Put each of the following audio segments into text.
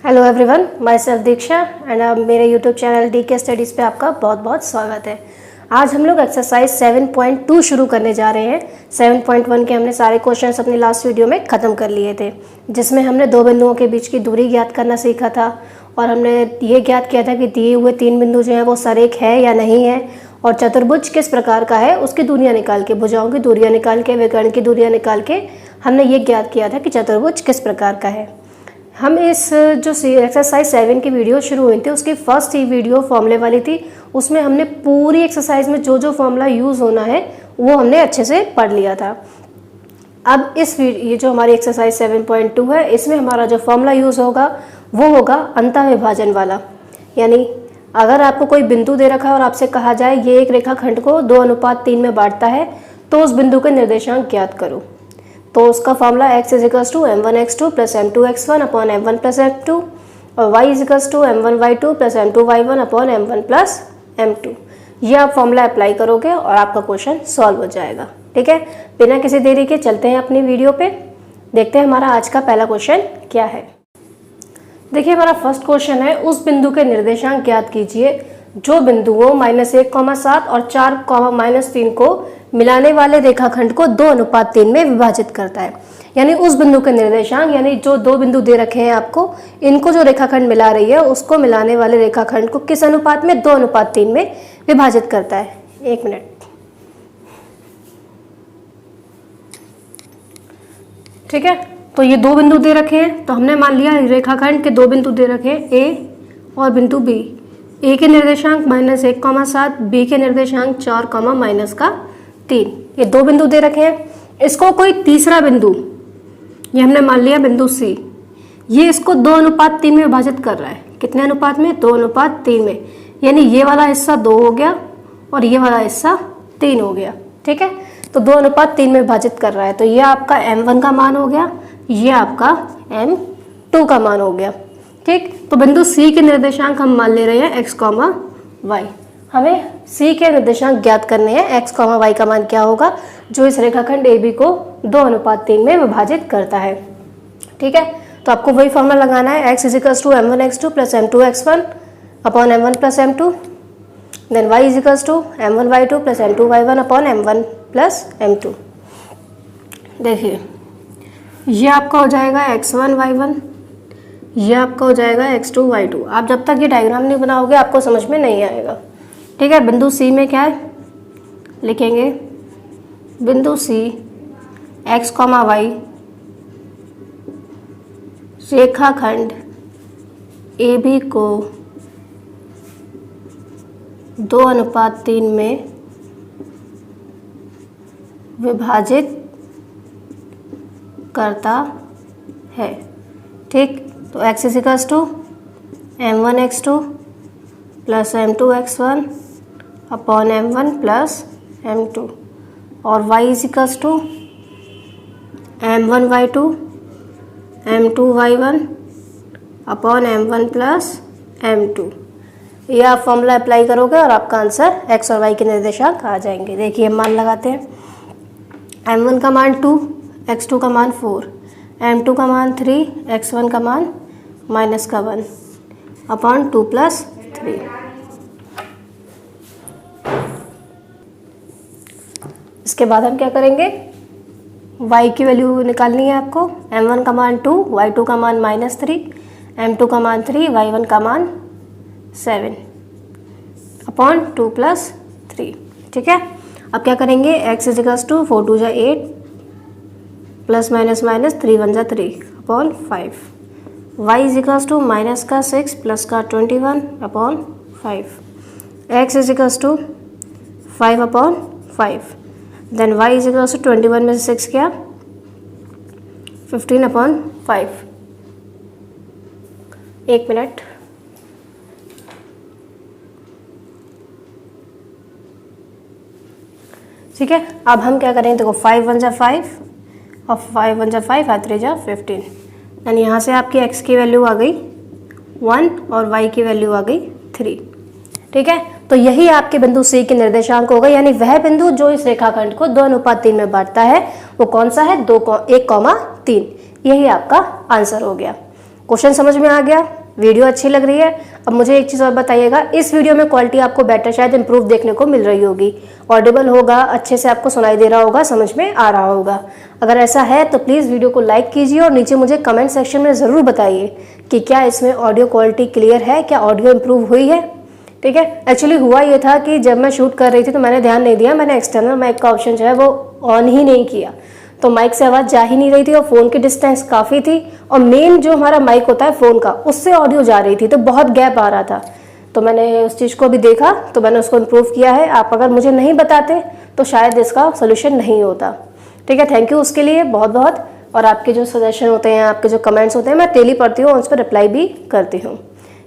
Hello everyone, my self Diksha and मेरे YouTube channel DK studies पे आपका बहुत बहुत स्वागत है। आज हम लोग एक्सरसाइज 7.2 शुरू करने जा रहे हैं। 7.1 के हमने सारे क्वेश्चंस अपनी लास्ट वीडियो में ख़त्म कर लिए थे, जिसमें हमने दो बिंदुओं के बीच की दूरी ज्ञात करना सीखा था और हमने ये ज्ञात किया था कि दिए हुए तीन बिंदु जो हैं वो सरेख है या नहीं है, और चतुर्भुज किस प्रकार का है उसकी दूरियाँ निकाल के, भुजाओं की दूरियाँ निकाल के, विकर्ण की दूरियाँ निकाल के हमने ये ज्ञात किया था कि चतुर्भुज किस प्रकार का है। हम इस जो एक्सरसाइज 7 की वीडियो शुरू हुई थी उसकी फर्स्ट ही वीडियो फॉर्मूले वाली थी। उसमें हमने पूरी एक्सरसाइज में जो जो फॉर्मूला यूज़ होना है वो हमने अच्छे से पढ़ लिया था। अब ये जो हमारी एक्सरसाइज 7.2 है, इसमें हमारा जो फॉर्मूला यूज़ होगा वो होगा अंतः विभाजन वाला। यानी अगर आपको कोई बिंदु दे रखा है और आपसे कहा जाए ये एक रेखाखंड को 2:3 में बांटता है तो उस बिंदु के निर्देशांक ज्ञात करो, तो उसका formula x = m1x2 + m2x1 / m1 + m2 और y = m1y2 + m2y1 / m1 + m2। ये आप फॉर्मूला अप्लाई करोगे और आपका क्वेश्चन सॉल्व हो जाएगा। ठीक है, बिना किसी देरी के चलते हैं अपनी वीडियो पे, देखते हैं हमारा आज का पहला क्वेश्चन क्या है। देखिए, हमारा फर्स्ट क्वेश्चन है, उस बिंदु के निर्देशांक ज्ञात कीजिए जो बिंदुओं -1,7 और 4,-3 को मिलाने वाले रेखाखंड को 2:3 में विभाजित करता है। यानी उस बिंदु के निर्देशांक, यानी जो दो बिंदु दे रखे हैं आपको, इनको जो रेखाखंड मिला रही है उसको मिलाने वाले रेखाखंड को किस अनुपात में, 2:3 में विभाजित करता है। एक मिनट, ठीक है। तो ये दो बिंदु दे रखे हैं, तो हमने मान लिया रेखाखंड के दो बिंदु दे रखे हैं, ए और बिंदु बी। ए के निर्देशांक -1,7, बी के निर्देशांक 4,-3। ये दो बिंदु दे रखे हैं। इसको कोई तीसरा बिंदु, ये हमने मान लिया बिंदु सी, ये इसको 2:3 में विभाजित कर रहा है। कितने अनुपात में? 2:3 में। यानी ये वाला हिस्सा 2 हो गया और ये वाला हिस्सा 3 हो गया। ठीक है, तो 2:3 में विभाजित कर रहा है। तो ये आपका m1 का मान हो गया, ये आपका m2 का मान हो गया। ठीक, तो बिंदु C के निर्देशांक हम मान ले रहे हैं x, y। हमें C के निर्देशांक ज्ञात करने हैं। x, y का मान क्या होगा जो इस रेखाखंड AB को 2:3 में विभाजित करता है। ठीक है, तो आपको वही फॉर्मूला लगाना है, x = m1x2 + m2x1 / m1 + m2, then y = m1y2 + m2y1 / m1 + m2। देखिए, ये आपका हो जाएगा x1 y1, ये आपका हो जाएगा x2 y2। आप जब तक ये डायग्राम नहीं बनाओगे आपको समझ में नहीं आएगा। ठीक है, बिंदु C में क्या है, लिखेंगे बिंदु C x, y रेखाखंड AB को 2:3 में विभाजित करता है। ठीक, तो x = m1x2 + m2x1 / m1 + m2 और y = m1y2 m2y1 / m1 + m2। ये आप फॉर्मूला अप्लाई करोगे और आपका आंसर x और y के निर्देशांक आ जाएंगे। देखिए, हम मान लगाते हैं। m1 का मान 2, x2 का मान 4, m2 का मान 3, x1 का मान -1 / 2 + 3। इसके बाद हम क्या करेंगे, y की वैल्यू निकालनी है आपको। m1 का मान 2, y2 का मान -3, m2 का मान 3, y1 का मान 7 / 2 + 3। ठीक है, अब क्या करेंगे, x = 4 2 = 8 +- -3 1 = 3 / 5, y = -6 + 21 / 5, x = 5 / 5, then y = 21 में से 6 क्या, 15 / 5। एक मिनट, ठीक है। अब हम क्या करेंगे, देखो 5 1 = 5 और 5 1 = 5, 5 3 = 15। यानी यहाँ से आपकी x की वैल्यू आ गई 1 और y की वैल्यू आ गई 3। ठीक है, तो यही आपके बिंदु C के निर्देशांक होगा। यानी वह बिंदु जो इस रेखाखंड को 2:3 में बांटता है वो कौन सा है, 1,3। यही आपका आंसर हो गया। क्वेश्चन समझ में आ गया। वीडियो अच्छी लग रही है? अब मुझे एक चीज़ और बताइएगा, इस वीडियो में क्वालिटी आपको बेटर शायद इम्प्रूव देखने को मिल रही होगी, ऑडिबल होगा, अच्छे से आपको सुनाई दे रहा होगा, समझ में आ रहा होगा। अगर ऐसा है तो प्लीज़ वीडियो को लाइक कीजिए और नीचे मुझे कमेंट सेक्शन में ज़रूर बताइए कि क्या इसमें ऑडियो क्वालिटी क्लियर है, क्या ऑडियो इम्प्रूव हुई है। ठीक है, एक्चुअली हुआ ये था कि जब मैं शूट कर रही थी तो मैंने ध्यान नहीं दिया, मैंने एक्सटर्नल माइक का ऑप्शन जो है वो ऑन ही नहीं किया, तो माइक से आवाज़ जा ही नहीं रही थी और फ़ोन की डिस्टेंस काफ़ी थी और मेन जो हमारा माइक होता है फ़ोन का, उससे ऑडियो जा रही थी, तो बहुत गैप आ रहा था। तो मैंने उस चीज़ को अभी देखा तो मैंने उसको इम्प्रूव किया है। आप अगर मुझे नहीं बताते तो शायद इसका सोल्यूशन नहीं होता। ठीक है, थैंक यू उसके लिए बहुत बहुत। और आपके जो सजेशन होते हैं, आपके जो कमेंट्स होते हैं, मैं डेली पढ़ती हूँ और उस पर रिप्लाई भी करती हूँ।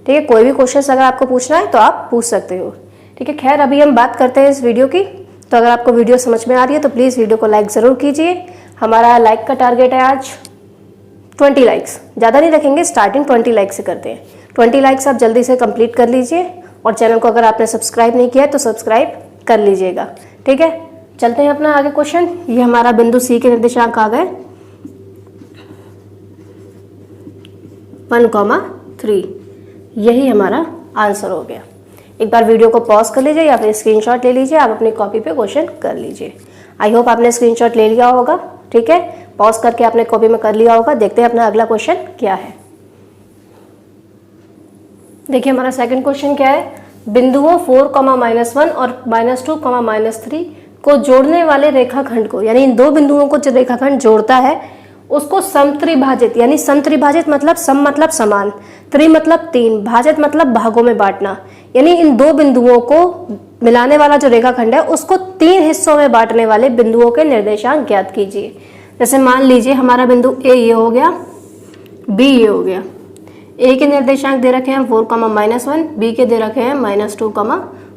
ठीक है, कोई भी क्वेश्चन अगर आपको पूछना है तो आप पूछ सकते हो। ठीक है, खैर अभी हम बात करते हैं इस वीडियो की। तो अगर आपको वीडियो समझ में आ रही है तो प्लीज़ वीडियो को लाइक ज़रूर कीजिए। हमारा लाइक का टारगेट है आज 20 लाइक्स, ज़्यादा नहीं रखेंगे, स्टार्टिंग 20 लाइक से करते हैं। 20 लाइक्स आप जल्दी से कंप्लीट कर लीजिए और चैनल को अगर आपने सब्सक्राइब नहीं किया है तो सब्सक्राइब कर लीजिएगा। ठीक है, चलते हैं अपना आगे क्वेश्चन। ये हमारा बिंदु सी के निर्देशांक आ गए 1,3, यही हमारा आंसर हो गया। एक बार वीडियो को पॉज कर लीजिए या फिर स्क्रीनशॉट ले लीजिए, आप अपनी कॉपी पे क्वेश्चन कर लीजिए। आई होप आपने स्क्रीनशॉट ले लिया होगा। ठीक है, पॉज करके आपने कॉपी में कर लिया होगा। देखते हैं अपना अगला क्वेश्चन क्या है। देखिए हमारा सेकंड क्वेश्चन क्या है, बिंदुओं 4,-1 और -2, -3 को जोड़ने वाले रेखाखंड को, यानी इन दो बिंदुओं को जो रेखाखंड जोड़ता है उसको समत्रिभाजित, यानी समत्रिभाजित मतलब सम मतलब समान, त्रि मतलब 3, भाजित मतलब भागों में बांटना, यानी इन दो बिंदुओं को मिलाने वाला जो रेखाखंड है उसको 3 हिस्सों में बांटने वाले बिंदुओं के निर्देशांक ज्ञात कीजिए। जैसे मान लीजिए हमारा बिंदु ए ये हो गया, बी ये हो गया। ए के निर्देशांक दे रखे हैं 4,-1, बी के दे रखे हैं -2,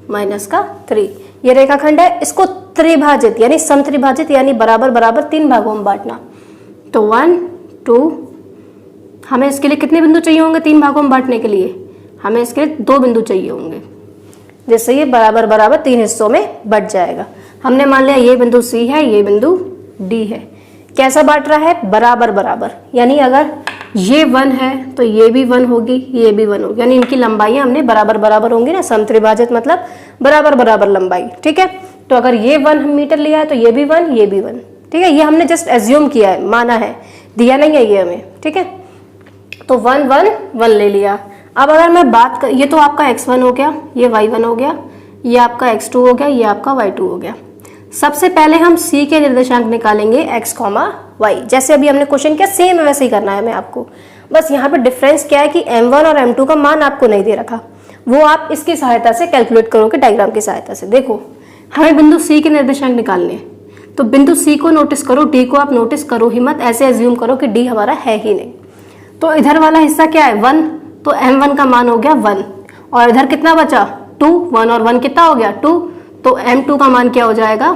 -3। ये रेखाखंड है, इसको त्रिभाजित यानी समत्रिभाजित यानी बराबर बराबर 3 भागों में बांटना। तो 1, 2, हमें इसके लिए कितने बिंदु चाहिए होंगे 3 भागों में बांटने के लिए? हमें इसके लिए 2 बिंदु चाहिए होंगे, जिससे ये बराबर बराबर 3 हिस्सों में बट जाएगा। हमने मान लिया ये बिंदु सी है, ये बिंदु डी है। कैसा बांट रहा है? बराबर बराबर, यानी अगर ये 1 है तो ये भी 1 होगी, ये भी 1 होगी, यानी इनकी लंबाइयां हमने बराबर बराबर होंगी ना, समत्रिभाजित मतलब बराबर बराबर लंबाई। ठीक है, तो अगर ये 1 मीटर लिया है तो ये भी 1, ये भी 1। ठीक है, ये हमने जस्ट एज्यूम किया है, माना है, दिया नहीं है ये हमें। ठीक है, तो 1, 1, 1 ले लिया। अब अगर मैं बात कर, ये तो आपका x1 हो गया, ये y1 हो गया, ये आपका x2 हो गया, ये आपका y2 हो गया। सबसे पहले हम c के निर्देशांक निकालेंगे x, y। जैसे अभी हमने क्वेश्चन किया सेम वैसे ही करना है हमें आपको। बस यहाँ पे डिफरेंस क्या है कि m1 और m2 का मान आपको नहीं दे रखा, वो आप इसकी सहायता से कैलकुलेट करोगे, डायग्राम की सहायता से। देखो हमें बिंदु c के निर्देशांक निकालने हैं, तो बिंदु C को नोटिस करो, D को आप नोटिस करो ही मत, ऐसे एज्यूम करो कि D हमारा है ही नहीं। तो इधर वाला हिस्सा क्या है 1, तो m1 का मान हो गया 1, और इधर कितना बचा 2, 1 और 1 कितना हो गया 2, तो m2 का मान क्या हो जाएगा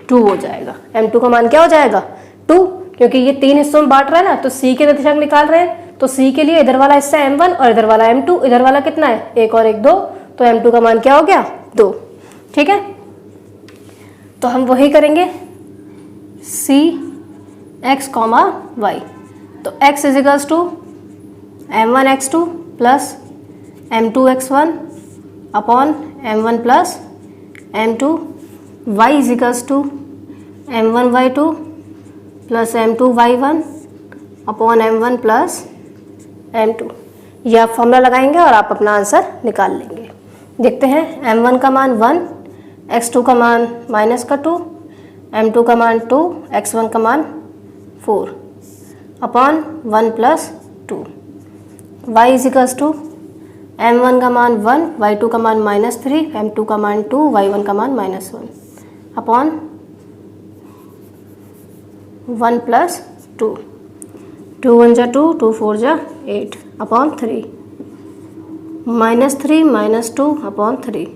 2 हो जाएगा। m2 का मान क्या हो जाएगा 2, क्योंकि ये 3 हिस्सों में बांट रहा है ना, तो C के निर्देशांक निकाल रहे हैं, तो C के लिए इधर वाला हिस्सा m1 और इधर वाला m2, इधर वाला कितना है 1 और 1 2, तो m2 का मान क्या हो गया 2। ठीक है, तो हम वही करेंगे C x, y। तो x equals to m1x2 plus m2x1 upon m1 plus m2, y equals to m1y2 plus m2y1 upon m1 plus m2। यह आप फॉर्मूला लगाएंगे और आप अपना आंसर निकाल लेंगे। देखते हैं m1 का मान 1, x2 का मान -2, m2 का मान 2, x1 का मान 4 upon 1 plus 2। y equals to m1 का मान 1, y2 का मान -3, m2 का मान 2, y1 का मान -1 अपॉन 1 प्लस 2। 2 1 जा 2, 2 4 जा 8 अपॉन 3, -3 -2 अपॉन 3।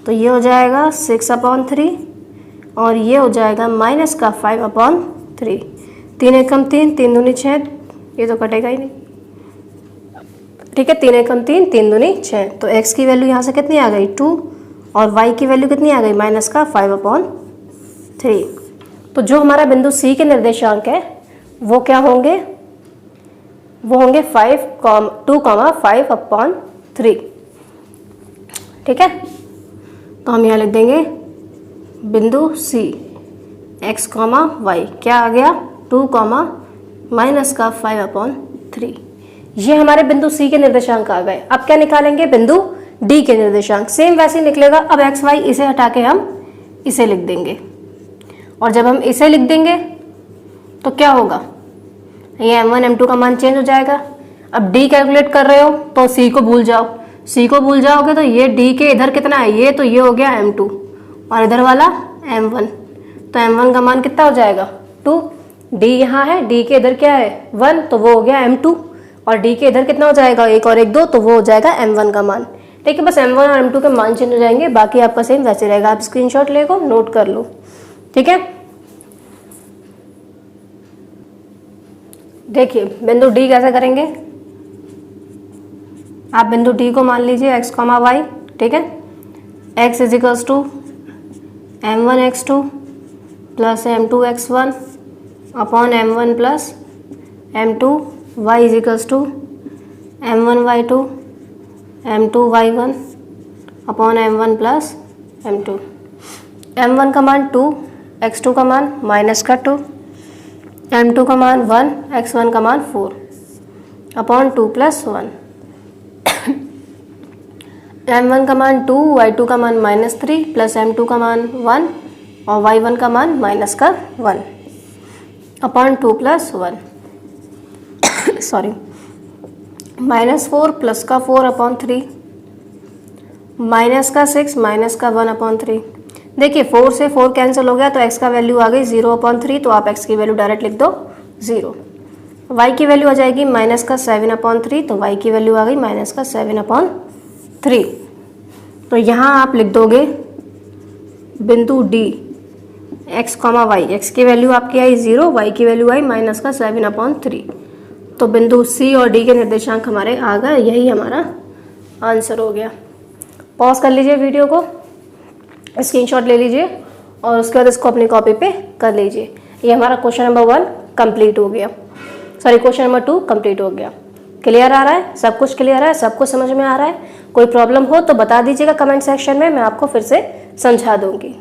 तो ये हो जाएगा 6 अपॉन 3 और ये हो जाएगा माइनस का 5 अपॉन 3। 3 एकम 3, 3 दूनी 6, ये तो कटेगा ही नहीं। ठीक है, 3 एकम 3, 3 दूनी 6, तो x की वैल्यू यहाँ से कितनी आ गई 2 और y की वैल्यू कितनी आ गई माइनस का 5 अपॉन 3। तो जो हमारा बिंदु C के निर्देशांक है वो क्या होंगे, वो होंगे 2,5/3। ठीक है, तो हम यहाँ लिख देंगे बिंदु सी x, y क्या आ गया 2, -5/3। ये हमारे बिंदु सी के निर्देशांक आ गए। अब क्या निकालेंगे, बिंदु डी के निर्देशांक। सेम वैसे ही निकलेगा। अब x, y इसे हटा के हम इसे लिख देंगे, और जब हम इसे लिख देंगे तो क्या होगा, ये m1 m2 का मान चेंज हो जाएगा। अब d कैलकुलेट कर रहे हो तो c को भूल जाओ, c को भूल जाओगे तो ये d के इधर कितना है, ये तो ये हो गया m2 और इधर वाला m1, तो m1 का मान कितना हो जाएगा 2। d यहाँ है, d के इधर क्या है 1, तो वो हो गया m2, और d के इधर कितना हो जाएगा 1 और 1 2, तो वो हो जाएगा m1 का मान। ठीक है, बस m1 और m2 के मान चेंज हो जाएंगे, बाकी आपका सेम वैसे रहेगा। आप स्क्रीनशॉट ले लो, नोट कर लो। ठीक है, देखिए बिंदु डी कैसे करेंगे। आप बिंदु डी को मान लीजिए x, y। ठीक है, x = m1x2 + m2x1 upon m1 + m2, y = m1y2 m2y1 upon m1 + m2। m1 का मान 2, x2 का मान -2, m2 का मान 1, x1 का मान 4 अपॉन 2 + 1। m1 का मान 2, y2 का मान -3 + m2 का मान 1 और y1 का मान -1 अपॉन 2 + 1 सॉरी -4 + का 4 अपॉन 3 -का 6 -का 1 अपॉन 3। देखिए 4 से 4 कैंसिल हो गया तो x का वैल्यू आ गई 0/3, तो आप x की वैल्यू डायरेक्ट लिख दो 0। y की वैल्यू आ जाएगी -का 7/3, तो y की वैल्यू आ गई -का 7/3। तो यहाँ आप लिख दोगे बिंदु D x, y, x की वैल्यू आपकी आई 0, y की वैल्यू आई -का 7/3। तो बिंदु C और D के निर्देशांक हमारे आ गए, यही हमारा आंसर हो गया। पॉज कर लीजिए वीडियो को, स्क्रीनशॉट ले लीजिए और उसके बाद इसको अपनी कॉपी पे कर लीजिए। ये हमारा क्वेश्चन नंबर 1 कंप्लीट हो गया, सॉरी क्वेश्चन नंबर 2 कंप्लीट हो गया। क्लियर आ रहा है, सब कुछ क्लियर है, सब कुछ समझ में आ रहा है। कोई प्रॉब्लम हो तो बता दीजिएगा कमेंट सेक्शन में, मैं आपको फिर से समझा दूंगी।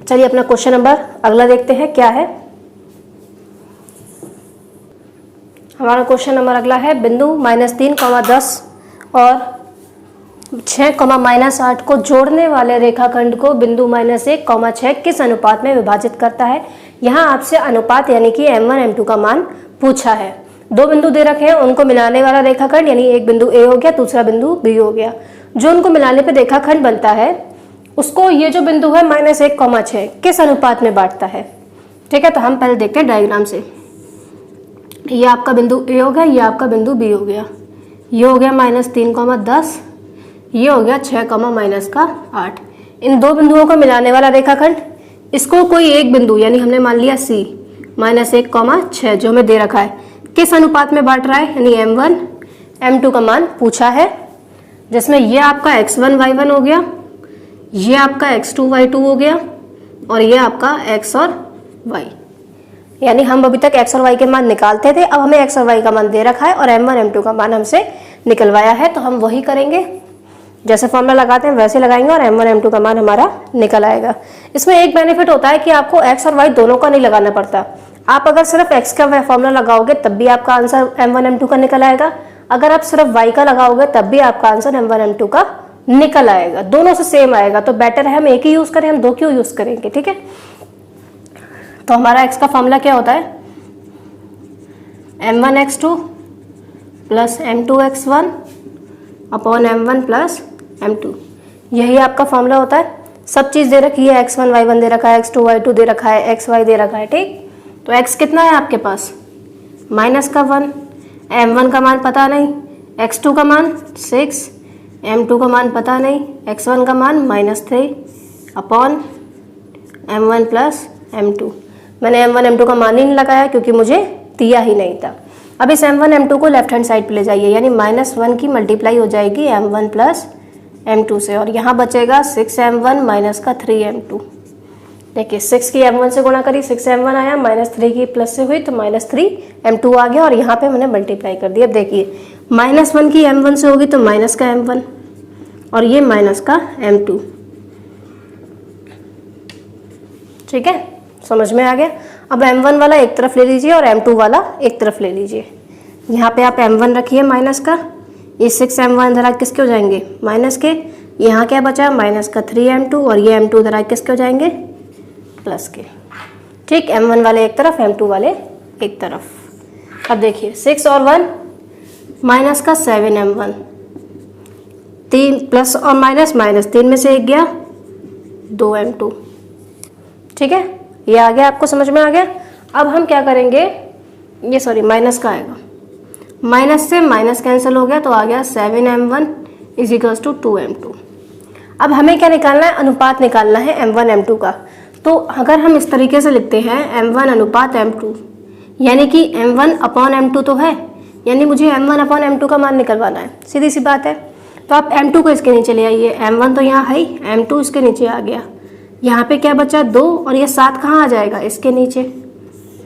चलिए अपना क्वेश्चन नंबर अगला देखते हैं क्या है। हमारा क्वेश्चन नंबर अगला है, बिंदु -3, 10 और 6, -8 को जोड़ने वाले रेखाखंड को बिंदु -1, 6 किस अनुपात में विभाजित करता है। यहाँ आपसे अनुपात यानी कि m1 m2 का मान पूछा है। दो बिंदु दे रखे हैं, उनको मिलाने वाला रेखाखंड यानी एक बिंदु A हो गया, दूसरा बिंदु B हो गया। जो उनको मिलाने पे रेखाखंड बनता है उसको ये जो बिंदु है -1, 6 किस अनुपात में बांटता है। ठीक है, तो हम पहले देखते हैं डायग्राम से। ये आपका बिंदु A हो गया, ये आपका बिंदु B हो गया। ये हो गया -3, 10, ये हो गया 6, -8। इन दो बिंदुओं को मिलाने वाला रेखाखंड, इसको कोई एक बिंदु यानी हमने मान लिया C -1, 6 जो हमें दे रखा है, किस अनुपात में बांट रहा है, यानी m1 m2 का मान पूछा है, जिसमें ये आपका x1 y1 हो गया, ये आपका x2 y2 हो गया और ये आपका x और y। यानी हम अभी तक x और y के मान निकालते थे, अब हमें x और y का मान दे रखा है और m1 m2 का मान हमसे निकलवाया है, तो हम वही करेंगे। जैसे फॉर्मूला लगाते हैं वैसे लगाएंगे और m1 m2 का मान हमारा निकल आएगा। इसमें एक बेनिफिट होता है कि आपको x और y दोनों का नहीं लगाना पड़ता। आप अगर सिर्फ x का फॉर्मूला लगाओगे तब भी आपका आंसर m1 m2 का निकल आएगा, अगर आप सिर्फ y का लगाओगे तब भी आपका आंसर m1 m2 का निकल आएगा, दोनों से सेम आएगा। तो बेटर है हम एक ही यूज करें, हम दो क्यों यूज करेंगे। ठीक है, तो हमारा x का फॉर्मूला क्या होता है, m1x2 plus m2x1 upon m1 plus m2, यही आपका फॉर्मूला होता है। सब चीज़ दे रखी है, x1 y1 दे रखा है, x2 y2 दे रखा है, xy दे रखा है। ठीक, तो x कितना है आपके पास -1, m1 का मान पता नहीं, x2 का मान 6, m2 का मान पता नहीं, x1 का मान -3 अपॉन m1 प्लस m2। मैंने m1 m2 का मान ही नहीं लगाया क्योंकि मुझे दिया ही नहीं था। अब इस m1 m2 को लेफ्ट हैंड साइड पे ले जाइए, यानी -1 की मल्टीप्लाई हो जाएगी m1 प्लस m2 से, और यहाँ बचेगा 6m1 -3m2। देखिए 6 की m1 से गुणा करी, 6m1 आया, -3 की प्लस से हुई तो -3m2 आ गया और यहाँ पे मैंने मल्टीप्लाई कर दिया। अब देखिए -1 की m1 से होगी तो माइनस का m1 और ये माइनस का m2। ठीक है, समझ में आ गया। अब m1 वाला एक तरफ ले लीजिए और m2 वाला एक तरफ ले लीजिए। यहाँ पे आप m1 रखिए माइनस का, ये 6m1 इधर किसके हो जाएंगे माइनस के, यहाँ क्या बचा माइनस का 3m2 और ये m2 इधर किसके हो जाएंगे प्लस के। ठीक, m1 वाले एक तरफ, m2 वाले एक तरफ। अब देखिए 6 और 1 माइनस का 7m1, 3 प्लस और माइनस, माइनस 3 में से एक गया 2m2। ठीक है, ये आ गया, आपको समझ में आ गया। अब हम क्या करेंगे, ये सॉरी माइनस का आएगा, माइनस से माइनस कैंसिल हो गया तो आ गया 7m1 is equals to 2m2। अब हमें क्या निकालना है, अनुपात निकालना है m1 m2 का। तो अगर हम इस तरीके से लिखते हैं m1 अनुपात m2, यानी कि m1 अपॉन m2 तो है, यानी मुझे m1 अपॉन m2 का मान निकलवाना है, सीधी सी बात है। तो आप m2 को इसके नीचे ले आइए, m1 तो यहाँ है ही, m2 इसके नीचे आ गया, यहाँ पे क्या बचा 2 और ये 7 कहाँ आ जाएगा इसके नीचे।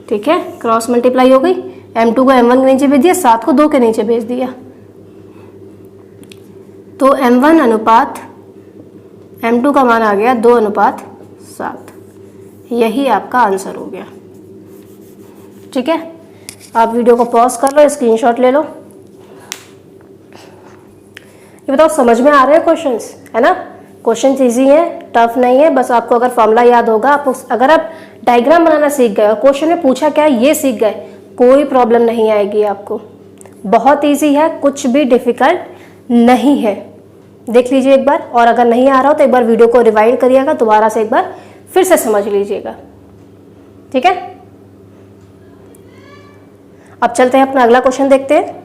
ठीक है, क्रॉस मल्टीप्लाई हो गई, m2 को m1 के नीचे भेज दिया, 7 को 2 के नीचे भेज दिया। तो m1 अनुपात m2 का मान आ गया 2:7। यही आपका आंसर हो गया। ठीक है, आप वीडियो को पॉज कर लो, स्क्रीनशॉट ले लो। ये बताओ समझ में आ रहे हैं क्वेश्चंस, है ना। क्वेश्चंस इजी है, टफ नहीं है, बस आपको अगर फॉर्मूला याद होगा, अगर आप डायग्राम बनाना सीख गए और क्वेश्चन में पूछा क्या है ये सीख गए, कोई प्रॉब्लम नहीं आएगी आपको। बहुत इजी है, कुछ भी डिफिकल्ट नहीं है। देख लीजिए एक बार, और अगर नहीं आ रहा हो तो एक बार वीडियो को रिवाइंड करिएगा, दोबारा से एक बार फिर से समझ लीजिएगा। ठीक है, अब चलते हैं अपना अगला क्वेश्चन देखते हैं।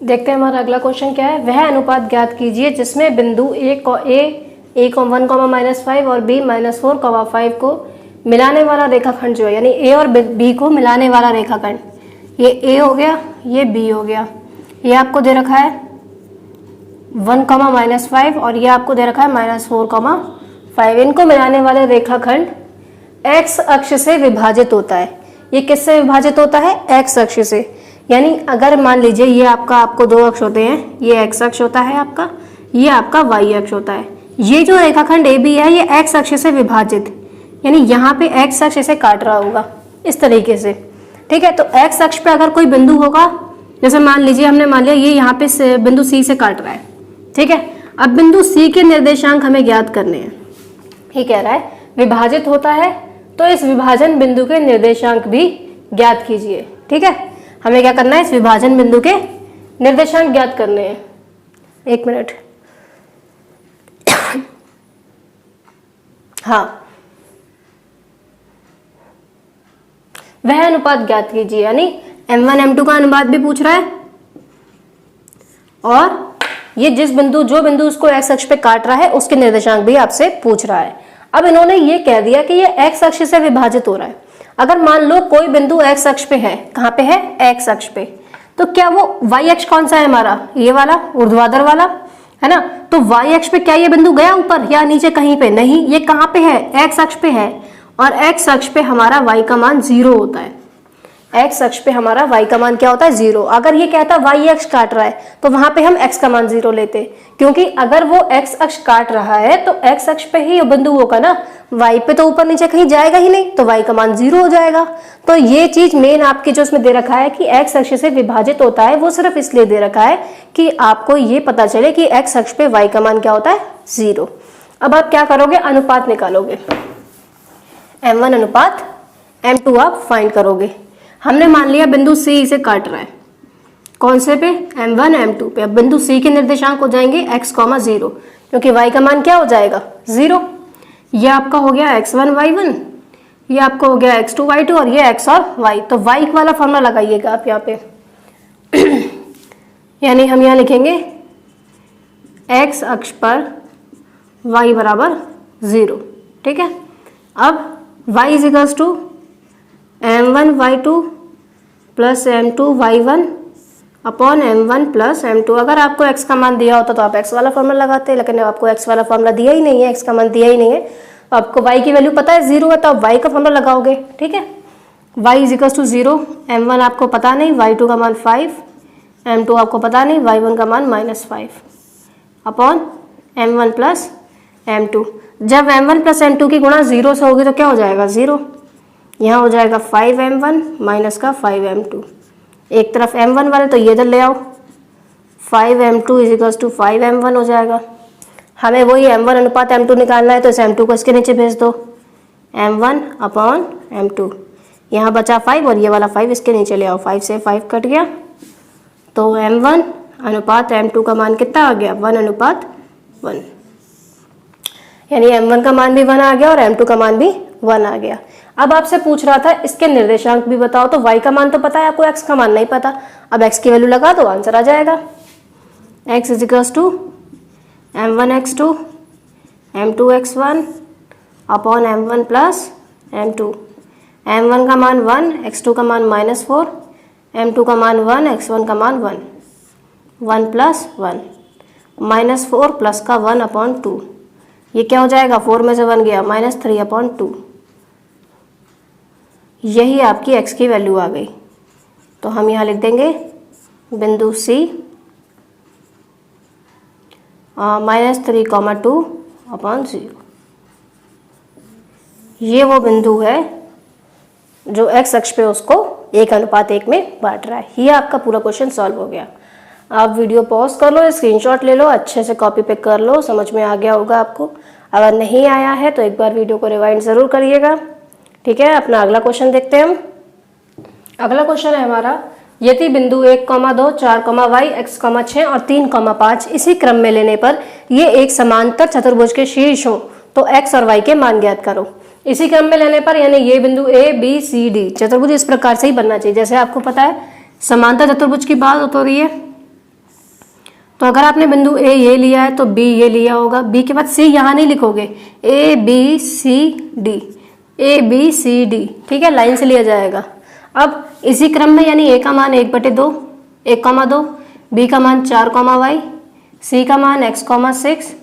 देखते हैं हमारा अगला क्वेश्चन क्या है। वह अनुपात ज्ञात कीजिए जिसमें बिंदु a 1,-5 और b -4,5 को मिलाने वाला रेखाखंड जो है, यानी a और b को मिलाने वाला रेखाखंड, ये a हो गया, ये b हो गया, ये आपको दे रखा है 1,-5 और ये आपको दे रखा है -4,5। इनको मिलाने वाले रेखाखंड x अक्ष से विभाजित होता है। ये किससे विभाजित होता है, x अक्ष से। यानी अगर मान लीजिए ये आपको 2 अक्ष होते हैं, ये x अक्ष होता है आपका, ये आपका y अक्ष होता है। ये जो रेखाखंड AB है ये x अक्ष से विभाजित, यानी यहाँ पे x अक्ष से काट रहा होगा इस तरीके से। ठीक है, तो x अक्ष पे अगर कोई बिंदु होगा, जैसे मान लीजिए हमने मान लिया ये यहाँ पे बिंदु C से काट रहा है। ठीक है, अब बिंदु C के निर्देशांक हमें ज्ञात करने हैं। ये कह रहा है विभाजित होता है, तो इस विभाजन बिंदु के निर्देशांक भी ज्ञात कीजिए। ठीक है, हमें क्या करना है, इस विभाजन बिंदु के निर्देशांक ज्ञात करने हैं। एक मिनट, हाँ, वह अनुपात ज्ञात कीजिए, यानी m1 m2 का अनुपात भी पूछ रहा है और ये जो बिंदु उसको x अक्ष पे काट रहा है उसके निर्देशांक भी आपसे पूछ रहा है। अब इन्होंने ये कह दिया कि ये x अक्ष से विभाजित हो रहा है। अगर मान लो कोई बिंदु x अक्ष पे है, कहाँ पे है, x अक्ष पे, तो क्या वो y अक्ष कौन सा है हमारा, ये वाला ऊर्ध्वाधर वाला है ना। तो y अक्ष पे क्या ये बिंदु गया ऊपर या नीचे, कहीं पे नहीं, ये कहाँ पे है, x अक्ष पे है, और x अक्ष पे हमारा y का मान 0 होता है। x अक्ष पे हमारा y का मान क्या होता है, 0। अगर ये कहता y अक्ष काट रहा है तो वहां पे हम x का मान 0 लेते, क्योंकि अगर वो x अक्ष काट रहा है तो x अक्ष पे ही बिंदु होगा ना, y पे तो ऊपर नीचे कहीं जाएगा ही नहीं, तो y का मान 0 हो जाएगा। तो ये चीज मेन आपकी जो इसमें दे रखा है कि x अक्ष से विभाजित होता है, वो सिर्फ इसलिए दे रखा है कि आपको ये पता चले कि x अक्ष पे y का मान क्या होता है, 0। अब आप क्या करोगे, अनुपात निकालोगे, m1 अनुपात m2 आप फाइंड करोगे। हमने मान लिया बिंदु C इसे काट रहा है, कौन से पे, m1 m2 पे। अब बिंदु C के निर्देशांक हो जाएंगे x, 0, क्योंकि y का मान क्या हो जाएगा, 0। ये आपका हो गया x1 y1, ये आपका हो गया x2 y2 और ये x और y। तो y वाला फॉर्मूला लगाइएगा आप यहाँ पे यानी हम यहाँ लिखेंगे x अक्ष पर y बराबर 0। ठीक है, अब y is equals to m1 y2 plus m2 y1 upon m1 plus m2। अगर आपको x का मान दिया होता तो आप x वाला फॉर्मूला लगाते, लेकिन अब आपको x वाला फॉर्मूला दिया ही नहीं है, x का मान दिया ही नहीं है, तो आपको y की वैल्यू पता है 0 है, तो आप y का फॉर्मूला लगाओगे। ठीक है, y is equal to 0, m1 आपको पता नहीं, y2 का मान 5, m2 आपको पता नहीं, y1 का मान -5 अपॉन m1 प्लस m2। जब m1 प्लस m2 की गुणा 0 से होगी तो क्या हो जाएगा 0, यहाँ हो जाएगा 5m1 माइनस का 5m2। एक तरफ m1 वाले तो ये इधर ले आओ, 5m2 is equal to 5m1 हो जाएगा। हमें वही m1 अनुपात m2 निकालना है, तो इस m2 को इसके नीचे भेज दो, m1 अपॉन m2। यहाँ बचा 5 और ये वाला 5 इसके नीचे ले आओ, 5 से 5 कट गया, तो m1 अनुपात m2 का मान कितना आ गया 1:1, यानी m1 का मान भी 1 आ गया और m2 का मान भी 1 आ गया। अब आपसे पूछ रहा था इसके निर्देशांक भी बताओ, तो y का मान तो पता है आपको, x का मान नहीं पता। अब x की वैल्यू लगा दो, आंसर आ जाएगा। x is equal to m1x2 m2x1 upon m1 plus m2। m1 का मान 1, x2 का मान -4, m2 का मान 1, x1 का मान 1, 1 प्लस 1, -4 प्लस का 1 अपॉन 2। ये क्या हो जाएगा, 4 में से 1 गया, -3 अपॉन 2। यही आपकी x की वैल्यू आ गई। तो हम यहाँ लिख देंगे बिंदु C -3,2 अपॉन 0। ये वो बिंदु है जो x अक्ष पे उसको 1:1 में बांट रहा है। ये आपका पूरा क्वेश्चन सॉल्व हो गया। आप वीडियो पॉज कर लो, स्क्रीनशॉट ले लो, अच्छे से कॉपी पे कर लो, समझ में आ गया होगा आपको। अगर नहीं आया है तो एक बार वीडियो को रिवाइंड ज़रूर करिएगा। ठीक है, अपना अगला क्वेश्चन देखते हैं हम। अगला क्वेश्चन है हमारा, यदि बिंदु 1, 2, 4, y, x, 6 और 3, 5 इसी क्रम में लेने पर ये एक समांतर चतुर्भुज के शीर्ष हो तो x और y के मान ज्ञात करो। इसी क्रम में लेने पर यानी ये बिंदु a, b, c, d चतुर्भुज इस प्रकार से ही बनना चाहिए। जैसे आपको पता है समांतर चतुर्भुज की बात हो रही है, तो अगर आपने बिंदु a ये लिया है तो b ये लिया होगा, b के बाद c यहाँ नहीं लिखोगे, a b c d, a b c d, ठीक है, लाइन से लिया जाएगा। अब इसी क्रम में यानी a का मान 1/2, 1,2, b का मान 4, y, c का मान x, 6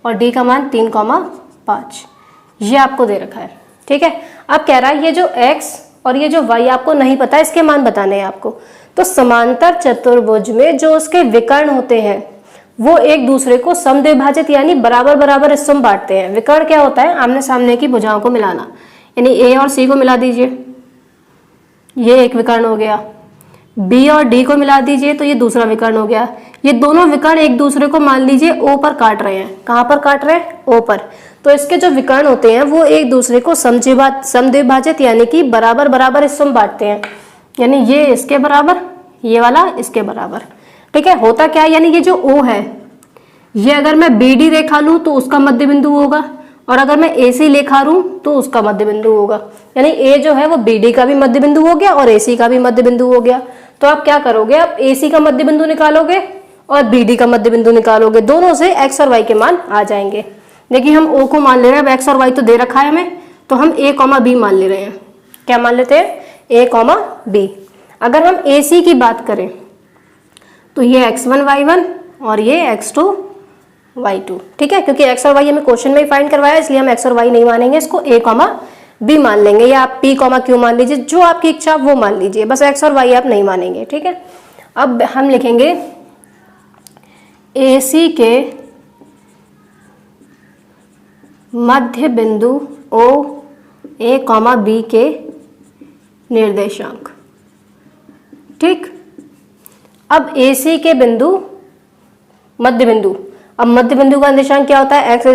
और d का मान 3,5 ये आपको दे रखा है। ठीक है, अब कह रहा है ये जो x और ये जो y आपको नहीं पता, इसके मान बताने हैं आपको। तो समांतर चतुर्भुज में जो उसके विकर्ण होते हैं वो एक दूसरे को समद्विभाजित यानी बराबर बराबर हिस्सों में बांटते हैं। विकर्ण क्या होता है, आमने सामने की भुजाओं को मिलाना, यानी a और c को मिला दीजिए, ये एक विकर्ण हो गया। b और d को मिला दीजिए तो ये दूसरा विकर्ण हो गया। ये दोनों विकर्ण एक दूसरे को मान लीजिए o पर काट रहे हैं। कहाँ पर काट रहे हैं, o पर। तो इसके जो विकर्ण होते हैं वो एक दूसरे को समद्विभाजित यानी कि बराबर बराबर हिस्सों में बांटते हैं, यानी ये इसके बराबर, ये वाला इसके बराबर। ठीक है, होता क्या है, यानी ये जो O है ये अगर मैं BD रेखा लूं तो उसका मध्य बिंदु होगा, और अगर मैं AC रेखा लूं तो उसका मध्य बिंदु होगा। यानी A जो है वो BD का भी मध्य बिंदु हो गया और AC का भी मध्य बिंदु हो गया। तो आप क्या करोगे, आप AC का मध्य बिंदु निकालोगे और BD का मध्य बिंदु निकालोगे, दोनों से x और y के मान आ जाएंगे। देखिए हम O को मान ले रहे हैं, अब x और y तो दे रखा है हमें, तो हम A, B मान ले रहे हैं। क्या मान लेते हैं, A, B। अगर हम AC की बात करें तो ये x1, y1 और ये x2, y2। ठीक है, क्योंकि x और y हमें क्वेश्चन में ही फाइंड करवाया, इसलिए हम x और y नहीं मानेंगे, इसको A, B मान लेंगे, या आप P, Q मान लीजिए, जो आपकी इच्छा वो मान लीजिए, बस x और y आप नहीं मानेंगे। ठीक है, अब हम लिखेंगे AC के मध्य बिंदु O, A, B के निर्देशांक। ठीक, अब AC के बिंदु मध्य बिंदु, अब मध्य बिंदु का निर्देशांक क्या होता है, x =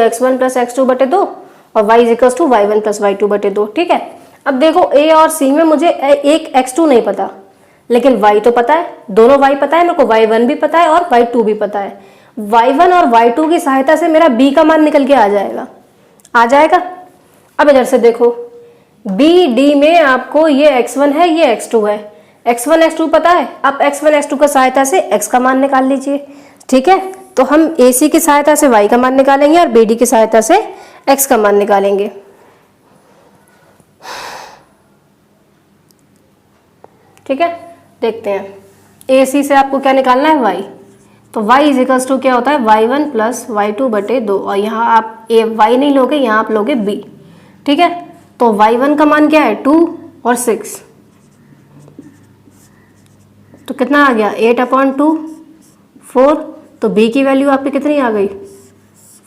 x1 + x2/2 और y = y1 + y2/2। ठीक है, अब देखो A और C में मुझे एक x2 नहीं पता, लेकिन y तो पता है, दोनों y पता है मेरे को, y1 भी पता है और y2 भी पता है। y1 और y2 की सहायता से मेरा b का मान निकल के आ जाएगा। अब इधर से देखो b d में आपको ये x1 है, ये x2 है, x1 x2 पता है, अब x1 x2 की सहायता से x का मान निकाल लीजिए। ठीक है, तो हम AC की सहायता से y का मान निकालेंगे और BD की सहायता से x का मान निकालेंगे। ठीक है, देखते हैं ए सी से आपको क्या निकालना है, वाई। तो y इज इक्वल्स टू क्या होता है, y1 प्लस y2 बटे 2, और यहाँ आप ए y नहीं लोगे, यहाँ आप लोगे b। ठीक है, तो y1 का मान क्या है 2 और 6, तो कितना आ गया 8/2 4। तो b की वैल्यू आपकी कितनी आ गई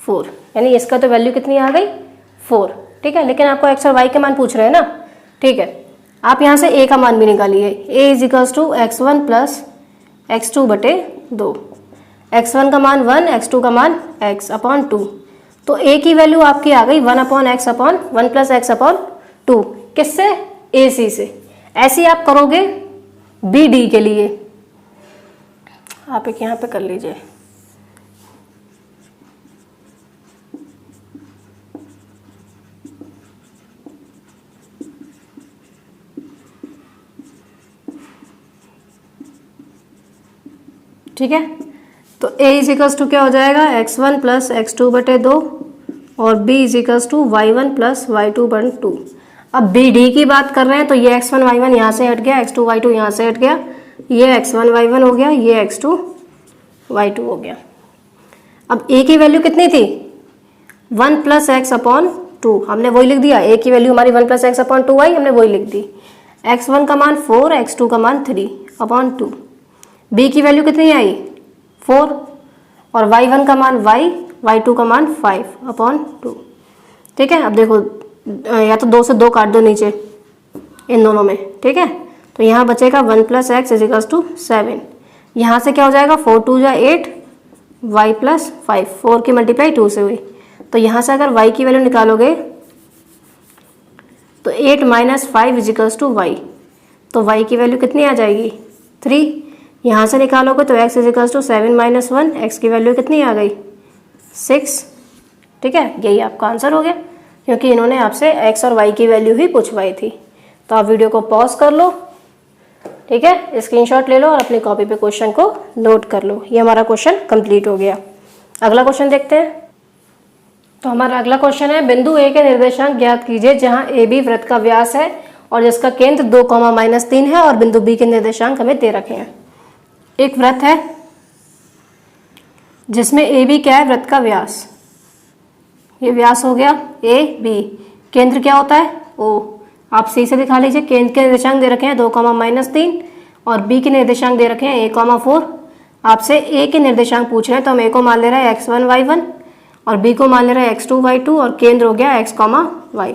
4, यानी इसका तो वैल्यू कितनी आ गई 4। ठीक है, लेकिन आपको x और y के मान पूछ रहे हैं ना। ठीक है, आप यहाँ से a का मान भी निकालिए, a is equals to x1 plus x2 बटे 2। x1 का मान 1, x2 का मान x/2। तो a की वैल्यू आपकी आ गई 1/x/1 प्लस x/2। किससे, ac से। ऐसे ही आप करोगे bd के लिए, आप एक यहाँ पे कर लीजिए। ठीक है, तो a इज इक्वल्स टू क्या हो जाएगा x1 प्लस x2 बटे 2 और b is equals to y1 plus y2 बटे 2। अब बी डी की बात कर रहे हैं तो ये x1 y1 यहाँ से हट गया, x2 y2 यहाँ से हट गया, ये x1 y1 हो गया, ये x2 y2 हो गया। अब a की वैल्यू कितनी थी 1 प्लस x/2, हमने वही लिख दिया। a की वैल्यू हमारी 1 प्लस x/2 आई, हमने वही लिख दी। x1 का मान 4, x2 का मान 3/2। b की वैल्यू कितनी आई 4, और y1 का मान y, y2 का मान 5/2। ठीक है, अब देखो या तो 2 से 2 काट दो नीचे इन दोनों में। ठीक है, तो यहाँ बचेगा 1 plus x is equals to 7। यहाँ से क्या हो जाएगा 4 2 जा 8, y प्लस 5, 4 की मल्टीप्लाई 2 से हुई। तो यहाँ से अगर y की वैल्यू निकालोगे तो 8 minus 5 is equals to y, तो y की वैल्यू कितनी आ जाएगी 3। यहाँ से निकालोगे तो x is equals to 7 minus 1, x की वैल्यू कितनी आ गई 6। ठीक है, यही आपका आंसर हो गया, क्योंकि इन्होंने आपसे x और y की वैल्यू ही पूछवाई थी। तो आप वीडियो को पॉज कर लो, ठीक है, स्क्रीनशॉट ले लो और अपनी कॉपी पे क्वेश्चन को नोट कर लो। ये हमारा क्वेश्चन कंप्लीट हो गया। अगला क्वेश्चन देखते हैं। तो हमारा अगला क्वेश्चन है, बिंदु ए के निर्देशांक ज्ञात कीजिए जहां ए बी वृत्त का व्यास है और जिसका केंद्र 2, -3 है और बिंदु बी के निर्देशांक हमें दे रखे हैं। एक वृत्त है जिसमें ए बी क्या है, वृत्त का व्यास, ये व्यास हो गया ए बी, केंद्र क्या होता है ओ। आप सी से दिखा लीजिए, केंद्र के निर्देशांक दे रखे हैं 2, -3 और बी के निर्देशांक दे रखे हैं a,4। आपसे ए के निर्देशांक पूछ रहे हैं तो हम ए को मान ले रहे हैं x1 y1 और बी को मान ले रहे हैं x2 y2 और केंद्र हो गया x, y।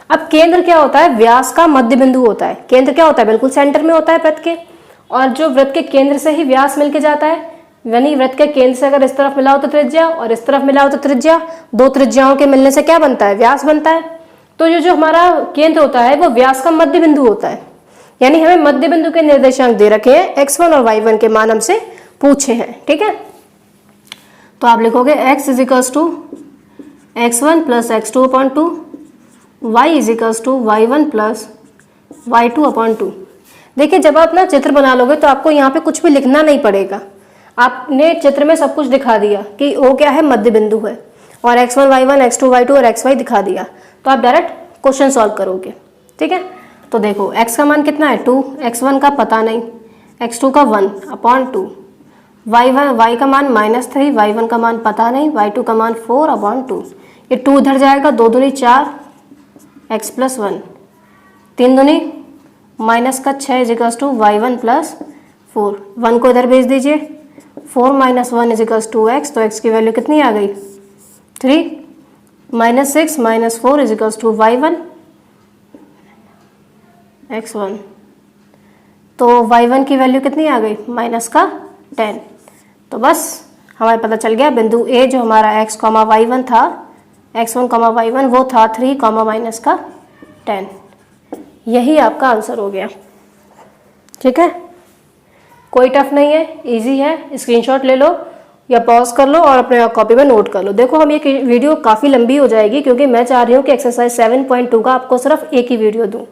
अब केंद्र क्या होता है, व्यास का मध्य बिंदु होता है। केंद्र क्या होता है, बिल्कुल सेंटर में होता है वृत्त के, और जो वृत्त के केंद्र से ही व्यास मिलके जाता है, यानी वृत्त के केंद्र से अगर इस तरफ मिला हो तो त्रिज्या और इस तरफ मिला हो तो त्रिज्या, दो त्रिज्याओं के मिलने से क्या बनता है, व्यास बनता है। तो ये जो हमारा केंद्र होता है वो व्यास का मध्य बिंदु होता है, यानी हमें मध्य बिंदु के निर्देशांक दे रखे हैं, x1 और y1 के मान हमसे पूछे हैं। ठीक है, तो आप लिखोगे x is equals to x1 plus x2/2, y is equals to y1 plus y2/2। देखिए, जब आप ना चित्र बना लोगे तो आपको यहाँ पे कुछ भी लिखना नहीं पड़ेगा, आपने चित्र में सब कुछ दिखा दिया कि O क्या है, मध्य बिंदु है, और x1 y1 x2 y2 और xy दिखा दिया, तो आप डायरेक्ट क्वेश्चन सॉल्व करोगे। ठीक है, तो देखो x का मान कितना है 2, x1 का पता नहीं, x2 का 1/2, y का मान -3, y1 का मान पता नहीं, y2 का मान 4/2। ये 2 इधर जाएगा, 2 दूनी 4, x प्लस 1, 3 दूनी -6 is equals to y1 plus 4, 1 को इधर भेज दीजिए, 4 - 1 इज इक्वल्स टू x, तो x की वैल्यू कितनी आ गई 3, -6 - 4 is equals to y1 x1, तो y1 की वैल्यू कितनी आ गई -10। तो बस हमारे पता चल गया बिंदु A जो हमारा x, y1 था, x1, y1 वो था 3, -10। यही आपका आंसर हो गया। ठीक है, कोई टफ नहीं है, इजी है। स्क्रीनशॉट ले लो या पॉज कर लो और अपने कॉपी में नोट कर लो। देखो, हम ये वीडियो काफ़ी लंबी हो जाएगी क्योंकि मैं चाह रही हूँ कि एक्सरसाइज 7.2 का आपको सिर्फ एक ही वीडियो दूँ।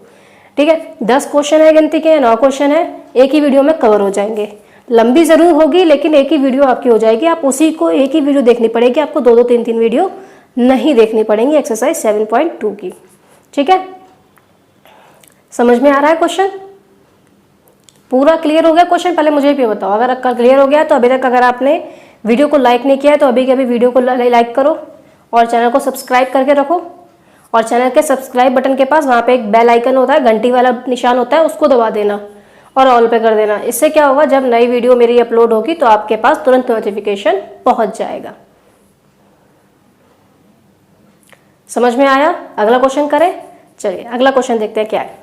ठीक है, 10 क्वेश्चन है गिनती के, 9 क्वेश्चन है, एक ही वीडियो में कवर हो जाएंगे। लंबी ज़रूर होगी लेकिन एक ही वीडियो आपकी हो जाएगी, आप उसी को एक ही वीडियो देखनी पड़ेगी, आपको 2-2 3-3 वीडियो नहीं देखनी पड़ेंगी एक्सरसाइज 7.2 की। ठीक है, समझ में आ रहा है क्वेश्चन? पूरा क्लियर हो गया क्वेश्चन? पहले मुझे भी बताओ, अगर क्लियर हो गया तो अभी तक अगर आपने वीडियो को लाइक नहीं किया है तो अभी के अभी वीडियो को लाइक करो और चैनल को सब्सक्राइब करके रखो। और चैनल के सब्सक्राइब बटन के पास वहाँ पे एक बेल आइकन होता है, घंटी वाला निशान होता है, उसको दबा देना और ऑल पे कर देना। इससे क्या होगा, जब नई वीडियो मेरी अपलोड होगी तो आपके पास तुरंत नोटिफिकेशन पहुंच जाएगा। समझ में आया? अगला क्वेश्चन करें? चलिए अगला क्वेश्चन देखते हैं क्या है।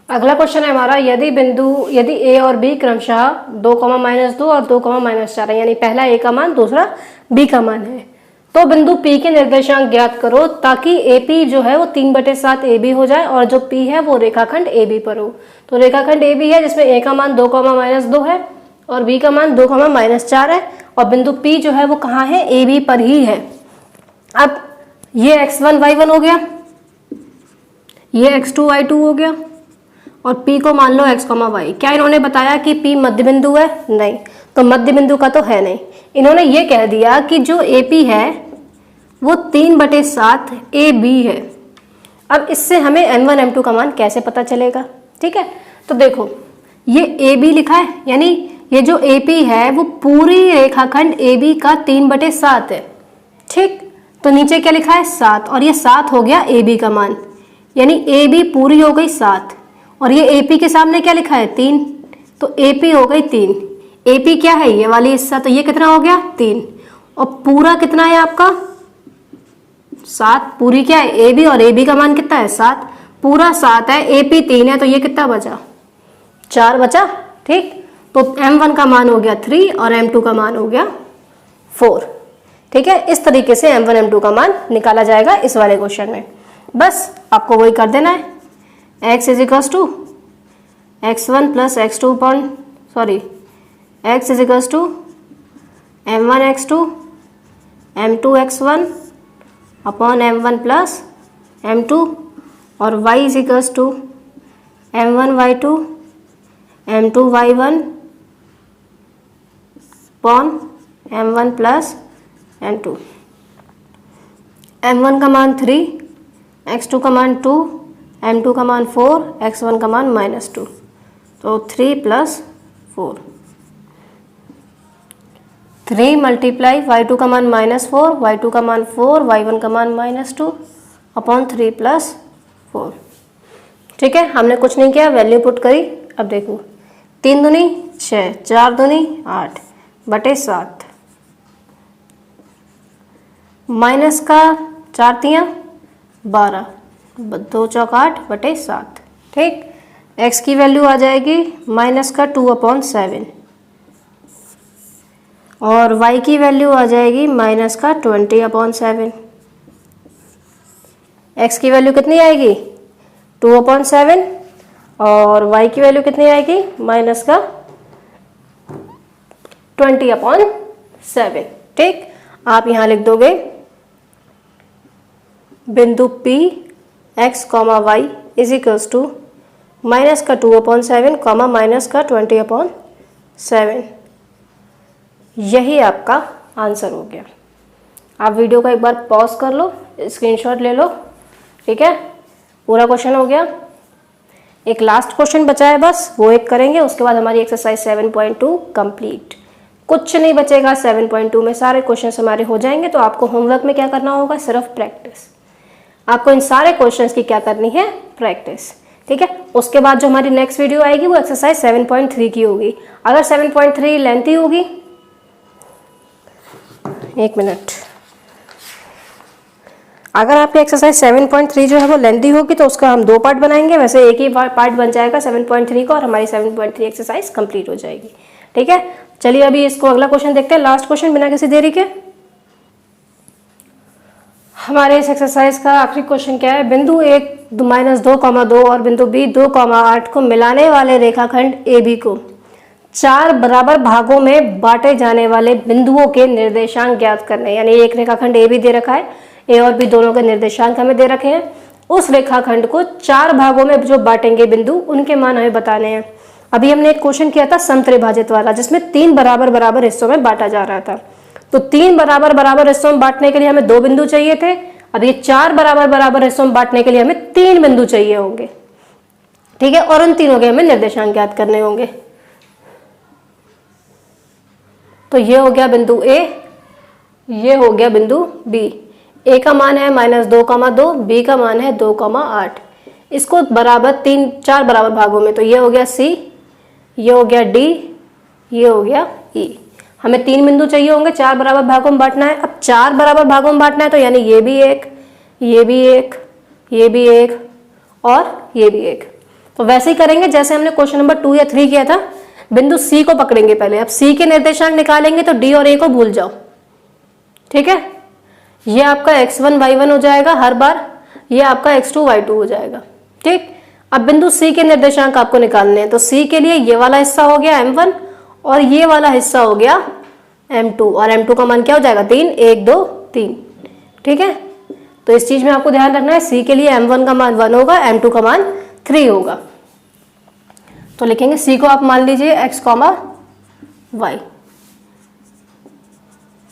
अगला क्वेश्चन है हमारा, यदि ए और बी क्रमशः 2,-2 और 2,-4 है, यानी पहला ए का मान दूसरा बी का मान है, तो बिंदु पी के निर्देशांक ज्ञात करो ताकि एपी जो है वो 3/7 ए बी हो जाए और जो पी है वो रेखाखंड ए बी पर हो। तो रेखाखंड ए बी है जिसमें ए का मान 2,-2 है और बी का मान 2,-4 है और बिंदु पी जो है वो कहाँ है, ए बी पर ही है। अब ये x1 y1 हो गया, ये x2 y2 हो गया और P को मान लो x, y। क्या इन्होंने बताया कि P मध्य बिंदु है? नहीं, तो मध्य बिंदु का तो है नहीं। इन्होंने ये कह दिया कि जो AP है वो 3/7 AB है। अब इससे हमें m1 m2 का मान कैसे पता चलेगा? ठीक है, तो देखो ये AB लिखा है, यानी ये जो AP है वो पूरी रेखाखंड AB का 3/7 है। ठीक, तो नीचे क्या लिखा है? 7, और ये 7 हो गया AB का मान, यानी AB पूरी हो गई 7 और ये AP के सामने क्या लिखा है? 3, तो AP हो गई 3। AP क्या है? ये वाली हिस्सा, तो ये कितना हो गया? 3 और पूरा कितना है आपका? 7। पूरी क्या है? AB और AB का मान कितना है? 7। पूरा 7 है, AP 3 है, तो ये कितना बचा? 4 बचा। ठीक, तो m1 का मान हो गया 3 और m2 का मान हो गया 4। ठीक है, इस तरीके से m1 m2 का मान निकाला जाएगा इस वाले क्वेश्चन में। बस आपको वही कर देना है, x is equals to x1 plus x2 x is equals to m1 x2 m2 x1 upon m1 plus m2 और y is equals to m1 y2 m2 y1 upon m1 plus m2। m1 का मान 3, x2 का मान 2, m2 का मान 4, x1 का मान -2, तो 3 + 4। 3 मल्टीप्लाई y2 का मान -4, y2 का मान 4, y1 का मान -2 अपॉन 3 + 4। ठीक है, हमने कुछ नहीं किया, वैल्यू पुट करी। अब देखो 3 दूनी 6, 4 दूनी 8 बटे 7, माइनस का 4 तियाँ 12, 2 चौक 8 बटे 7। ठीक, x की वैल्यू आ जाएगी माइनस का 2/7 और y की वैल्यू आ जाएगी माइनस का 20/7। x की वैल्यू कितनी आएगी? 2/7 और y की वैल्यू कितनी आएगी? माइनस का 20/7। ठीक, आप यहाँ लिख दोगे बिंदु P x, y is equals to minus का 2/7 माइनस का 20/7। यही आपका आंसर हो गया। आप वीडियो को एक बार पॉज कर लो, स्क्रीनशॉट ले लो। ठीक है, पूरा क्वेश्चन हो गया। एक लास्ट क्वेश्चन बचा है बस, वो एक करेंगे, उसके बाद हमारी एक्सरसाइज 7.2 कंप्लीट। कुछ नहीं बचेगा 7.2 में, सारे क्वेश्चन हमारे हो जाएंगे। तो आपको होमवर्क में क्या करना होगा? सिर्फ प्रैक्टिस। आपको इन सारे क्वेश्चंस की क्या करनी है? प्रैक्टिस। ठीक है, उसके बाद जो हमारी नेक्स्ट वीडियो आएगी वो एक्सरसाइज 7.3 की होगी। अगर 7.3 लेंथी होगी, एक मिनट, अगर आपकी एक्सरसाइज 7.3 जो है वो लेंथी होगी तो उसका हम 2 पार्ट बनाएंगे। वैसे एक ही पार्ट बन जाएगा 7.3 का और हमारी 7.3 एक्सरसाइज कंप्लीट हो जाएगी। ठीक है, चलिए अभी इसको अगला क्वेश्चन देखते हैं, लास्ट क्वेश्चन बिना किसी देरी के। हमारे इस एक्सरसाइज का आखिरी क्वेश्चन क्या है? बिंदु 1 -2,2 और बिंदु B 2,8 को मिलाने वाले रेखाखंड AB को 4 बराबर भागों में बांटे जाने वाले बिंदुओं के निर्देशांक ज्ञात करने। यानी एक रेखाखंड AB दे रखा है, A और B दोनों के निर्देशांक हमें दे रखे हैं। उस रेखाखंड को 4 भागों में जो बांटेंगे बिंदु, उनके मान हमें बताने हैं। अभी हमने एक क्वेश्चन किया था समत्रिभाजित वाला, जिसमें 3 बराबर हिस्सों में बांटा जा रहा था। तो 3 बराबर हिस्सों में बांटने के लिए हमें 2 बिंदु चाहिए थे। अब ये 4 बराबर हिस्सों में बांटने के लिए हमें 3 बिंदु चाहिए होंगे। ठीक है, और उन तीनों के हमें निर्देशांक याद करने होंगे। तो ये हो गया बिंदु ए, ये हो गया बिंदु बी। ए का मान है -2,2, बी का मान है 2,8। इसको बराबर 4 बराबर भागों में, तो ये हो गया सी, ये हो गया डी, ये हो गया ई। हमें 3 बिंदु चाहिए होंगे, 4 बराबर भागों में बांटना है। अब 4 बराबर भागों में बांटना है तो यानी ये भी एक, ये भी एक, ये भी एक और ये भी एक। तो वैसे ही करेंगे जैसे हमने क्वेश्चन नंबर 2 या 3 किया था। बिंदु सी को पकड़ेंगे पहले। अब सी के निर्देशांक निकालेंगे तो डी और ए को भूल जाओ। ठीक है, ये आपका x1 y1 हो जाएगा हर बार, ये आपका x2 y2 हो जाएगा। ठीक, अब बिंदु सी के निर्देशांक आपको निकालने हैं। तो सी के लिए ये वाला हिस्सा हो गया m1 और ये वाला हिस्सा हो गया m2, और m2 का मान क्या हो जाएगा 3, 1 2 3। ठीक है, तो इस चीज में आपको ध्यान रखना है, सी के लिए m1 का मान 1 होगा, m2 का मान 3 होगा। तो लिखेंगे सी को आप मान लीजिए x, y।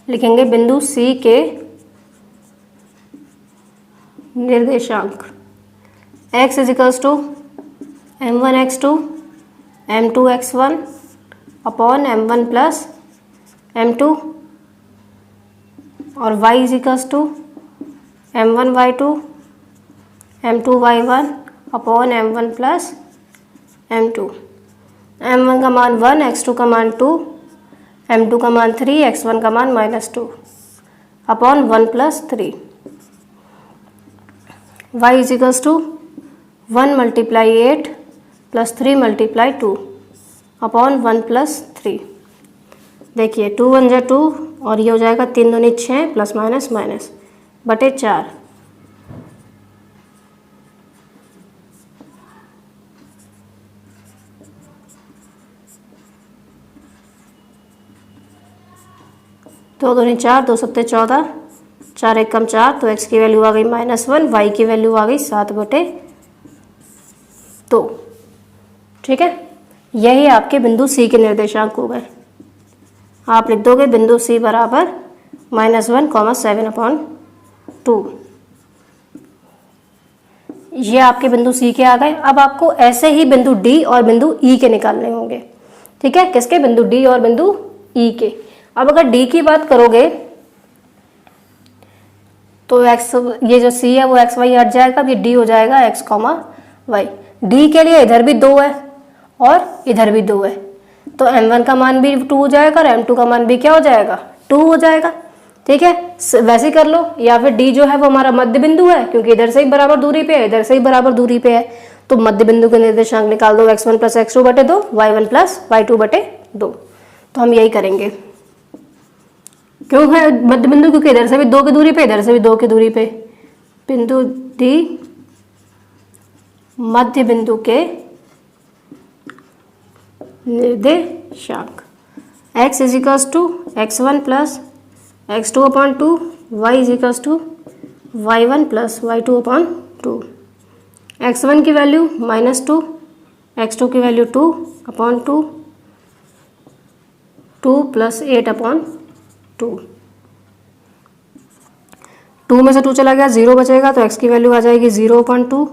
लिखेंगे बिंदु सी के निर्देशांक x m1x2 m2x1 upon m1 plus m2 और y m1y2 m2y1 upon m1 plus m2। m1 का मान 1, x2 का मान 2, m2 का मान 3, x1 का मान -2 upon 1 plus 3। y 1 multiply 8 plus 3 multiply 2 upon 1 plus 3। देखिए 2 1 जा 2 और ये हो जाएगा 3 दूनी 6 प्लस माइनस माइनस बटे 4। दो दूनी 4, 2 सत्ते 14, 4 एक कम 4, तो x की वैल्यू आ गई -1, y की वैल्यू आ गई 7/2। ठीक है, यही आपके बिंदु सी के निर्देशांक हो गए। आप लिख दोगे बिंदु सी बराबर -1, 7/2। ये आपके बिंदु सी के आ गए। अब आपको ऐसे ही बिंदु डी और बिंदु ई के निकालने होंगे। ठीक है, किसके? बिंदु डी और बिंदु ई के। अब अगर डी की बात करोगे तो x, ये जो सी है वो x y हट जाएगा, अब ये डी हो जाएगा x, y। डी के लिए इधर भी 2 है और इधर भी 2 है, तो m1 का मान भी 2 हो जाएगा और m2 का मान भी क्या हो जाएगा 2 हो जाएगा। ठीक है, वैसे कर लो, या फिर डी जो है वो हमारा मध्य बिंदु है, क्योंकि इधर से ही बराबर दूरी पे है, इधर से ही बराबर दूरी पे है, तो मध्य बिंदु के निर्देशांक निकाल दो, x1 प्लस x2 बटे 2, y1 प्लस y2 बटे 2। तो हम यही करेंगे। क्यों है मध्य बिंदु? क्योंकि इधर से भी 2 की दूरी पे, इधर से भी 2 की दूरी पे। बिंदु डी मध्य बिंदु के निर्देशांक x x1 plus x2/2, y y1 plus y2/2। x1 की वैल्यू -2, x2 की वैल्यू 2/2, 2 प्लस 8/2। 2 में से 2 चला गया, 0 बचेगा, तो x की वैल्यू आ जाएगी 0/2,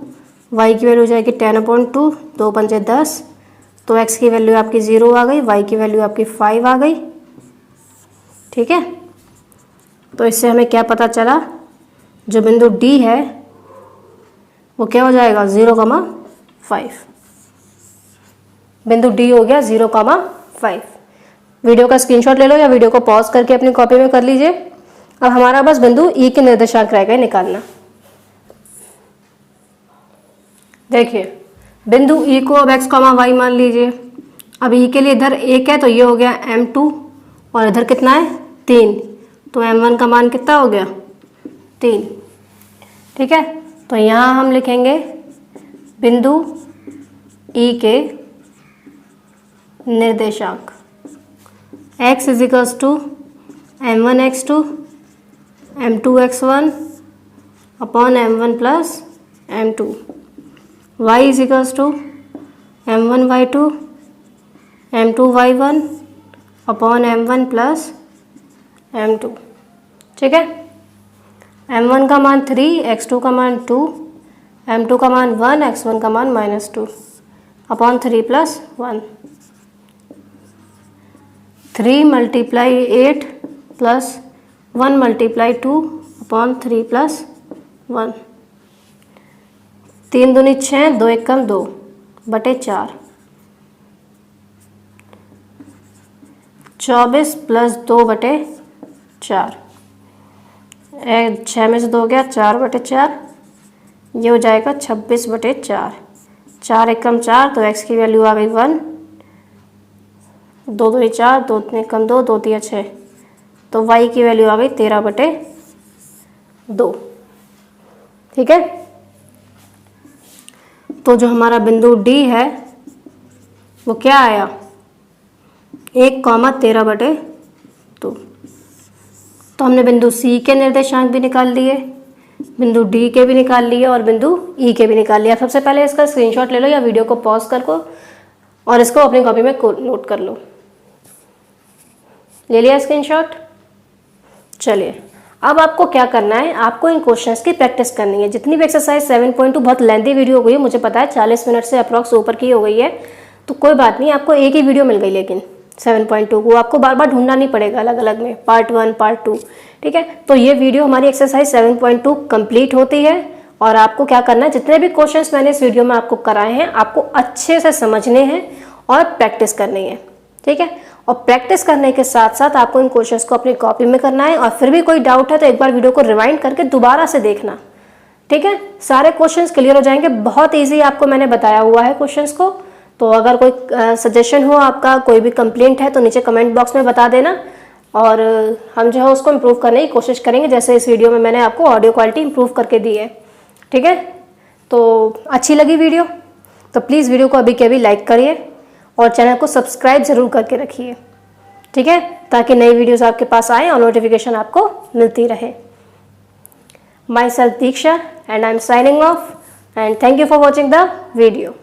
y की वैल्यू हो जाएगी 10/2, 2 पंचे 10, तो x की वैल्यू आपकी 0 आ गई, y की वैल्यू आपकी 5 आ गई। ठीक है, तो इससे हमें क्या पता चला, जो बिंदु D है वो क्या हो जाएगा 0,5। बिंदु D हो गया 0,5। वीडियो का स्क्रीनशॉट ले लो या वीडियो को पॉज करके अपनी कॉपी में कर लीजिए। अब हमारा बस बिंदु E के निर्देशांक रह गए निकालना। देखिए बिंदु E को अब x, y मान लीजिए। अब E के लिए इधर 1 है तो ये हो गया m2 और इधर कितना है 3, तो m1 का मान कितना हो गया 3। ठीक है, तो यहाँ हम लिखेंगे बिंदु E के निर्देशांक x m1x2 m2x1 upon m1 plus m2, y m1y2 m2y1 upon m1 plus m2। ठीक है, m1 का मान 3, x2 का मान 2, m2 का मान 1, x1 का मान -2। अपॉन 3 + 1, 3 × 8 + 1 × 2 अपॉन 3 + 1, 3 दूनी 6, 2 एकम 2 बटे 4, 24 + 2 बटे 4, 6 में से 2 गया, 4 बटे 4, ये हो जाएगा 26 बटे 4, 4 एकम 4, तो x की वैल्यू आ गई 1, 2 दूनी 4, 2 एकम 2, 2 तिया 6, तो y की वैल्यू आ गई 13 बटे 2। ठीक है, तो जो हमारा बिंदु D है वो क्या आया, 1, 13 बटे 2। तो हमने बिंदु C के निर्देशांक भी निकाल लिए, बिंदु D के भी निकाल लिए और बिंदु E के भी निकाल लिया। सबसे पहले इसका स्क्रीनशॉट ले लो या वीडियो को पॉज कर को और इसको अपनी कॉपी में नोट कर लो। ले लिया स्क्रीनशॉट? चलिए, अब आपको क्या करना है, आपको इन क्वेश्चंस की प्रैक्टिस करनी है। जितनी भी एक्सरसाइज 7.2 बहुत लेंथी वीडियो हो गई है, मुझे पता है 40 मिनट से अप्रॉक्स ऊपर की हो गई है, तो कोई बात नहीं, आपको एक ही वीडियो मिल गई, लेकिन 7.2 को आपको बार बार ढूंढना नहीं पड़ेगा अलग अलग में, पार्ट 1 पार्ट 2। ठीक है, तो ये वीडियो हमारी एक्सरसाइज 7.2 कंप्लीट होती है और आपको क्या करना है, जितने भी क्वेश्चंस मैंने इस वीडियो में आपको कराए हैं आपको अच्छे से समझने हैं और प्रैक्टिस करनी है। ठीक है, और प्रैक्टिस करने के साथ साथ आपको इन क्वेश्चंस को अपनी कॉपी में करना है और फिर भी कोई डाउट है तो एक बार वीडियो को रिवाइंड करके दोबारा से देखना। ठीक है, सारे क्वेश्चंस क्लियर हो जाएंगे, बहुत ईजी आपको मैंने बताया हुआ है क्वेश्चंस को। तो अगर कोई सजेशन हो आपका, कोई भी कंप्लेंट है तो नीचे कमेंट बॉक्स में बता देना और हम जो है उसको इम्प्रूव करने की कोशिश करेंगे, जैसे इस वीडियो में मैंने आपको ऑडियो क्वालिटी इम्प्रूव करके दी है। ठीक है, तो अच्छी लगी वीडियो तो प्लीज़ वीडियो को अभी के अभी लाइक करिए और चैनल को सब्सक्राइब ज़रूर करके रखिए। ठीक है, ताकि नई वीडियोस आपके पास आए और नोटिफिकेशन आपको मिलती रहे। My self Diksha and I am signing off and thank you for watching the video.